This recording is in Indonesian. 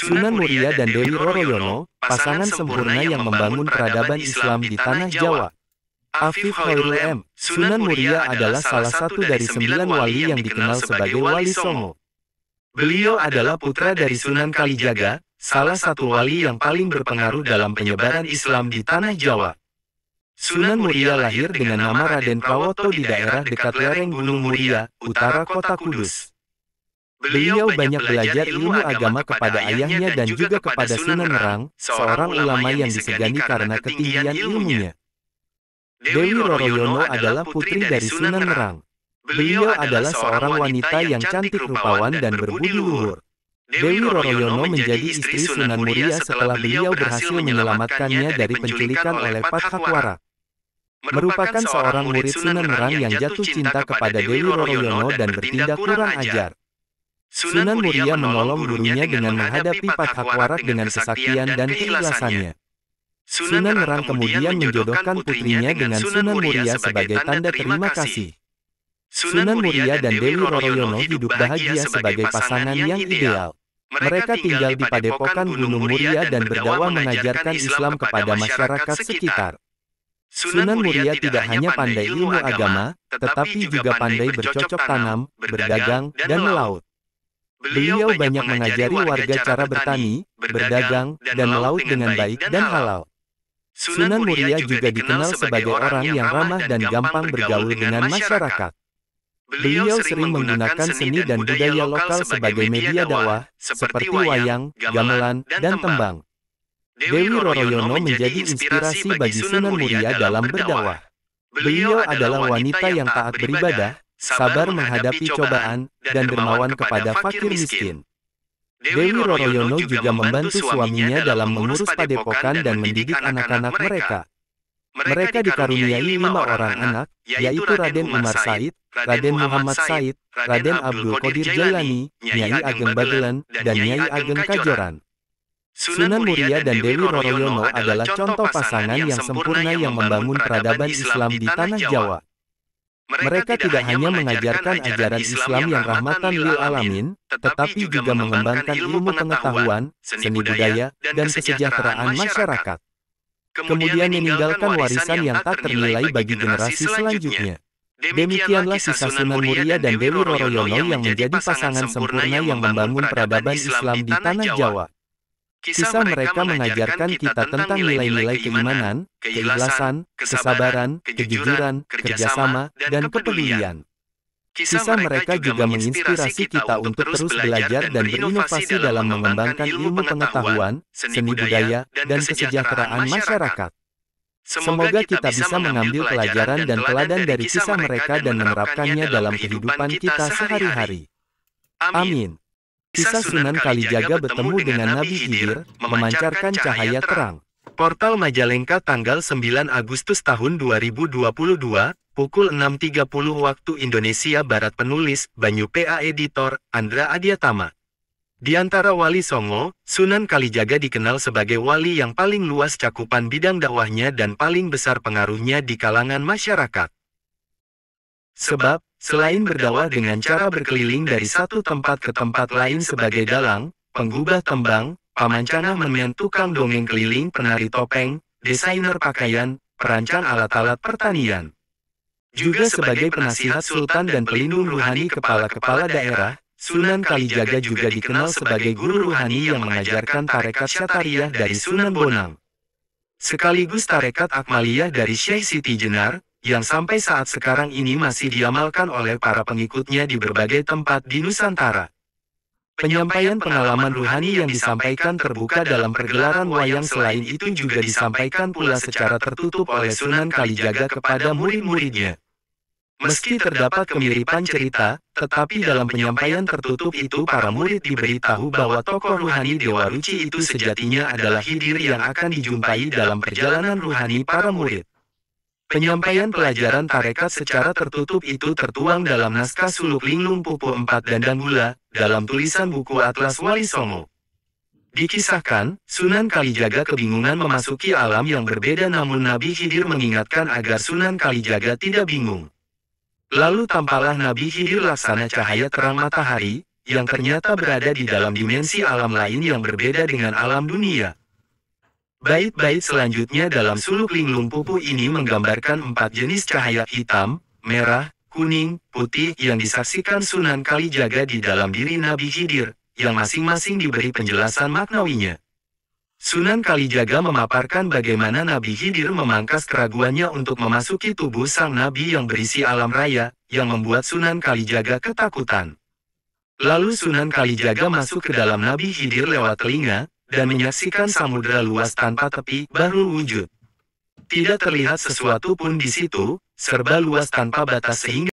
Sunan Muria dan Dewi Roroyono, pasangan sempurna yang membangun peradaban Islam di Tanah Jawa. Afif Khairul M. Sunan Muria adalah salah satu dari 9 wali yang dikenal sebagai Wali Songo. Beliau adalah putra dari Sunan Kalijaga, salah satu wali yang paling berpengaruh dalam penyebaran Islam di Tanah Jawa. Sunan Muria lahir dengan nama Raden Prawoto di daerah dekat lereng Gunung Muria, utara kota Kudus. Beliau banyak belajar ilmu agama kepada ayahnya dan juga kepada Sunan Ngerang, seorang ulama yang disegani karena ketinggian ilmunya. Dewi Roroyono adalah putri dari Sunan Ngerang. Beliau adalah seorang wanita yang cantik rupawan dan berbudi luhur. Dewi Roroyono menjadi istri Sunan Muria setelah beliau berhasil menyelamatkannya dari penculikan oleh Pathakwarak. Merupakan seorang murid Sunan Ngerang yang jatuh cinta kepada Dewi Roroyono dan bertindak kurang ajar. Sunan Muria menolong gurunya dengan menghadapi Pathakwarak dengan kesaktian dan keikhlasannya. Sunan Ngerang kemudian menjodohkan putrinya dengan Sunan Muria sebagai tanda terima kasih. Sunan Muria dan Dewi Roroyono hidup bahagia sebagai pasangan yang ideal. Mereka tinggal di padepokan Gunung Muria dan berdakwah mengajarkan Islam kepada masyarakat sekitar. Sunan Muria tidak hanya pandai ilmu agama, tetapi juga pandai bercocok tanam, berdagang, dan melaut. Beliau banyak mengajari warga cara bertani, berdagang, dan melaut dengan baik dan halal. Sunan Muria juga dikenal sebagai orang yang ramah dan gampang bergaul dengan masyarakat. Beliau sering menggunakan seni dan budaya lokal sebagai media dakwah, seperti wayang, gamelan, dan tembang. Dewi Roroyono menjadi inspirasi bagi Sunan Muria dalam berdakwah. Beliau adalah wanita yang taat beribadah, sabar menghadapi cobaan, dan dermawan kepada fakir miskin. Dewi Roroyono juga membantu suaminya dalam mengurus padepokan dan mendidik anak-anak mereka. Mereka dikaruniai 5 orang anak, yaitu Raden Umar Said, Raden Muhammad Said, Raden Abdul Qadir Jailani, Nyai Ageng Bagelan, dan Nyai Ageng Kajoran. Sunan Muria dan Dewi Roroyono adalah contoh pasangan yang sempurna yang membangun peradaban Islam di Tanah Jawa. Mereka tidak hanya mengajarkan ajaran Islam yang rahmatan lil alamin, tetapi juga mengembangkan ilmu pengetahuan, seni budaya, dan kesejahteraan masyarakat. Kemudian meninggalkan warisan yang tak ternilai bagi generasi selanjutnya. Demikianlah kisah Sunan Muria dan Dewi Roroyono yang menjadi pasangan sempurna yang membangun peradaban Islam di Tanah Jawa. Kisah mereka mengajarkan kita tentang nilai-nilai keimanan, keikhlasan, kesabaran, kejujuran, kerjasama, dan kepedulian. Kisah mereka juga menginspirasi kita untuk terus belajar dan berinovasi dalam mengembangkan ilmu pengetahuan, seni budaya, dan kesejahteraan masyarakat. Semoga kita bisa mengambil pelajaran dan teladan dari kisah mereka dan menerapkannya dalam kehidupan kita sehari-hari. Amin. Kisah Sunan Kalijaga bertemu dengan Nabi Khidir, memancarkan cahaya terang. Portal Majalengka tanggal 9 Agustus tahun 2022, pukul 6.30 waktu Indonesia Barat. Penulis, Banyu PA. Editor, Andra Adiatama. Di antara wali Songo, Sunan Kalijaga dikenal sebagai wali yang paling luas cakupan bidang dakwahnya dan paling besar pengaruhnya di kalangan masyarakat. Sebab, selain berdakwah dengan cara berkeliling dari satu tempat ke tempat lain sebagai dalang, penggubah tembang, pamancana men, tukang dongeng keliling, penari topeng, desainer pakaian, perancang alat-alat pertanian. Juga sebagai penasihat sultan dan pelindung ruhani kepala-kepala daerah, Sunan Kalijaga juga dikenal sebagai guru ruhani yang mengajarkan tarekat Syatariah dari Sunan Bonang. Sekaligus tarekat Akmaliyah dari Syekh Siti Jenar, yang sampai saat sekarang ini masih diamalkan oleh para pengikutnya di berbagai tempat di Nusantara. Penyampaian pengalaman ruhani yang disampaikan terbuka dalam pergelaran wayang, selain itu juga disampaikan pula secara tertutup oleh Sunan Kalijaga kepada murid-muridnya. Meski terdapat kemiripan cerita, tetapi dalam penyampaian tertutup itu para murid diberitahu bahwa tokoh ruhani Dewa Ruci itu sejatinya adalah Khidir yang akan dijumpai dalam perjalanan ruhani para murid. Penyampaian pelajaran tarekat secara tertutup itu tertuang dalam naskah Suluk Linglung Pupu 4 Dandang Gula, dalam tulisan buku Atlas Wali Songo. Dikisahkan, Sunan Kalijaga kebingungan memasuki alam yang berbeda, namun Nabi Khidir mengingatkan agar Sunan Kalijaga tidak bingung. Lalu tampaklah Nabi Khidir laksana cahaya terang matahari, yang ternyata berada di dalam dimensi alam lain yang berbeda dengan alam dunia. Bait-bait selanjutnya dalam suluk linglung pupu ini menggambarkan 4 jenis cahaya hitam, merah, kuning, putih yang disaksikan Sunan Kalijaga di dalam diri Nabi Khidir, yang masing-masing diberi penjelasan maknawinya. Sunan Kalijaga memaparkan bagaimana Nabi Khidir memangkas keraguannya untuk memasuki tubuh sang Nabi yang berisi alam raya, yang membuat Sunan Kalijaga ketakutan. Lalu Sunan Kalijaga masuk ke dalam Nabi Khidir lewat telinga, dan menyaksikan samudera luas tanpa tepi, bahrul wujud. Tidak terlihat sesuatu pun di situ, serba luas tanpa batas sehingga